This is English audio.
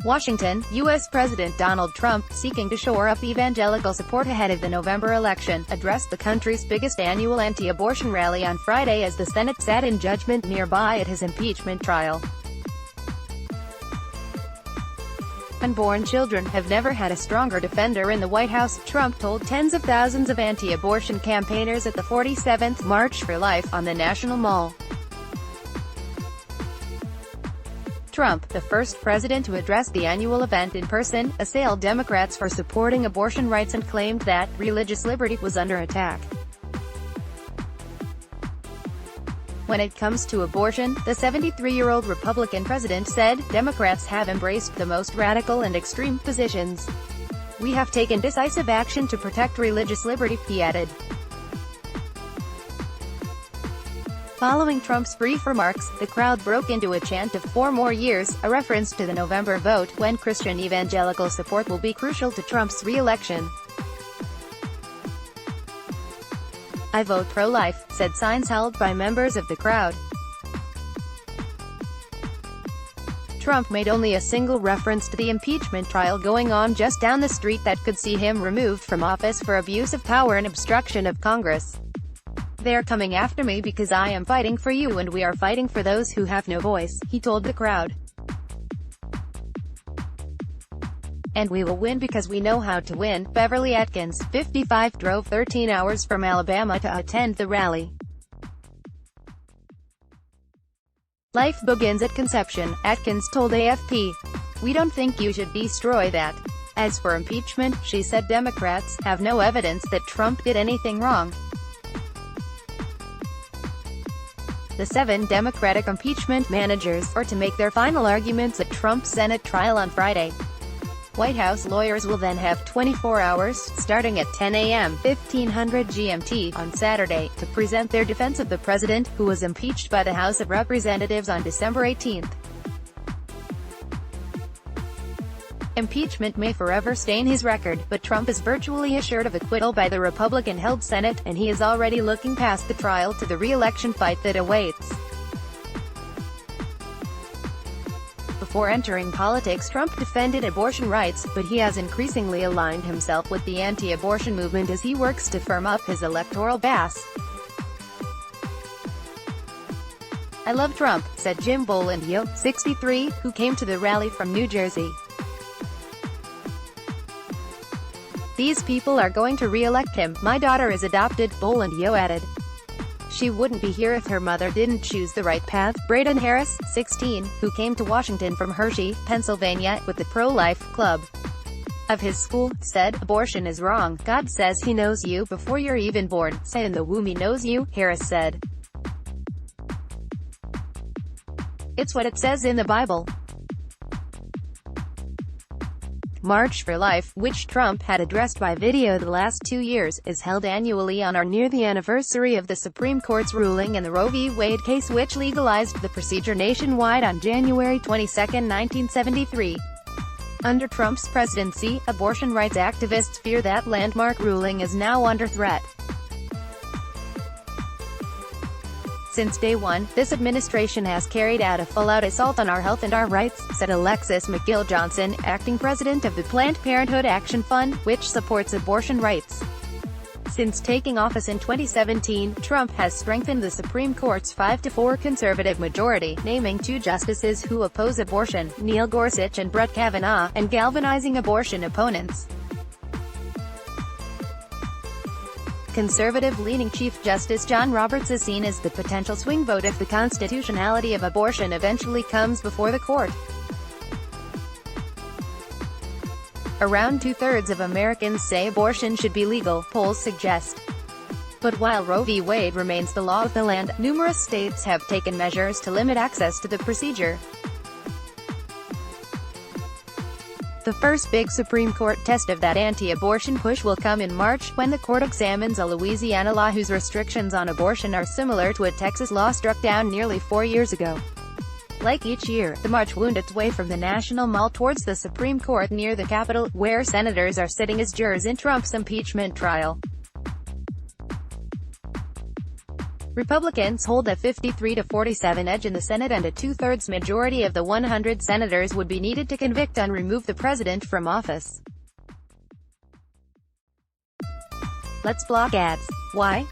Washington, U.S. President Donald Trump, seeking to shore up evangelical support ahead of the November election, addressed the country's biggest annual anti-abortion rally on Friday as the Senate sat in judgment nearby at his impeachment trial. Unborn children have never had a stronger defender in the White House, Trump told tens of thousands of anti-abortion campaigners at the 47th March for Life on the National Mall. Trump, the first president to address the annual event in person, assailed Democrats for supporting abortion rights and claimed that religious liberty was under attack. When it comes to abortion, the 73-year-old Republican president said, Democrats have embraced the most radical and extreme positions. We have taken decisive action to protect religious liberty, he added. Following Trump's brief remarks, the crowd broke into a chant of 4 more years, a reference to the November vote, when Christian evangelical support will be crucial to Trump's re-election. I vote pro-life, said signs held by members of the crowd. Trump made only a single reference to the impeachment trial going on just down the street that could see him removed from office for abuse of power and obstruction of Congress. They're coming after me because I am fighting for you and we are fighting for those who have no voice, he told the crowd. And we will win because we know how to win. Beverly Atkins, 55, drove 13 hours from Alabama to attend the rally. Life begins at conception, Atkins told AFP. We don't think you should destroy that. As for impeachment, she said Democrats have no evidence that Trump did anything wrong. The 7 Democratic impeachment managers are to make their final arguments at Trump's Senate trial on Friday. White House lawyers will then have 24 hours, starting at 10 a.m. 1500 GMT, on Saturday, to present their defense of the president, who was impeached by the House of Representatives on December 18. Impeachment may forever stain his record, but Trump is virtually assured of acquittal by the Republican-held Senate, and he is already looking past the trial to the re-election fight that awaits. Before entering politics, Trump defended abortion rights, but he has increasingly aligned himself with the anti-abortion movement as he works to firm up his electoral base. I love Trump, said Jim Bolandio, 63, who came to the rally from New Jersey. These people are going to re-elect him. My daughter is adopted, Bolandio added. She wouldn't be here if her mother didn't choose the right path. Braden Harris, 16, who came to Washington from Hershey, Pennsylvania, with the pro-life club of his school, said, abortion is wrong. God says he knows you before you're even born. Say in the womb he knows you, Harris said. It's what it says in the Bible. March for Life, which Trump had addressed by video the last 2 years, is held annually on or near the anniversary of the Supreme Court's ruling in the Roe v. Wade case, which legalized the procedure nationwide on January 22, 1973. Under Trump's presidency, abortion rights activists fear that landmark ruling is now under threat. Since day one, this administration has carried out a full-out assault on our health and our rights, said Alexis McGill Johnson, acting president of the Planned Parenthood Action Fund, which supports abortion rights. Since taking office in 2017, Trump has strengthened the Supreme Court's 5-4 conservative majority, naming 2 justices who oppose abortion, Neil Gorsuch and Brett Kavanaugh, and galvanizing abortion opponents. Conservative-leaning Chief Justice John Roberts is seen as the potential swing vote if the constitutionality of abortion eventually comes before the court. Around 2/3 of Americans say abortion should be legal, polls suggest. But while Roe v. Wade remains the law of the land, numerous states have taken measures to limit access to the procedure. The first big Supreme Court test of that anti-abortion push will come in March, when the court examines a Louisiana law whose restrictions on abortion are similar to a Texas law struck down nearly 4 years ago. Like each year, the march wound its way from the National Mall towards the Supreme Court near the Capitol, where senators are sitting as jurors in Trump's impeachment trial. Republicans hold a 53-47 edge in the Senate, and a two-thirds majority of the 100 senators would be needed to convict and remove the president from office. Let's block ads. Why?